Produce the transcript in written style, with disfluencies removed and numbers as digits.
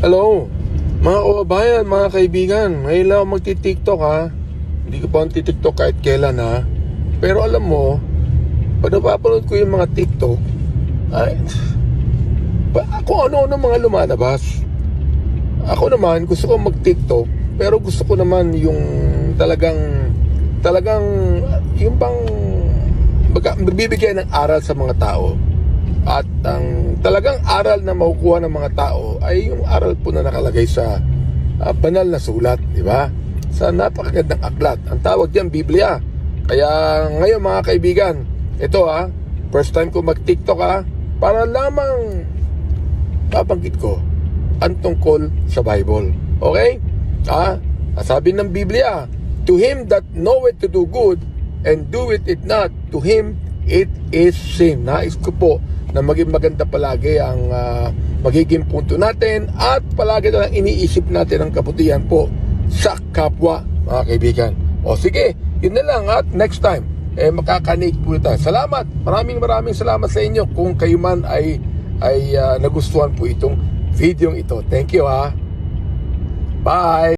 Hello, mga kababayan, mga kaibigan. Ngayon lang ako magti-TikTok ha. Hindi ko pa magti-TikTok kahit kailan ha. Pero alam mo, pag napapanood ko yung mga TikTok, ay, kung ano-ano mga lumalabas. Ako naman, gusto ko mag-TikTok, pero gusto ko naman yung talagang, yung bang, magbibigay ng aral sa mga tao. At ang talagang aral na makukuha ng mga tao ay yung aral po na nakalagay sa banal na sulat, di ba? Sa napakagandang aklat. Ang tawag diyan Biblia. Kaya ngayon mga kaibigan, ito first time ko mag-TikTok para lamang babanggit ko ang tungkol sa Bible. Okay? Sabi ng Biblia, to him that knoweth to do good and doeth it not, to him it is sin. Nais ko po na maging maganda palagi ang magiging punto natin at palagi na lang iniisip natin ang kabutihan po sa kapwa, mga kaibigan. O sige, yun na lang at next time makakanig po tayo. Salamat, maraming salamat sa inyo kung kayo man ay nagustuhan po itong video ito. Thank you Bye!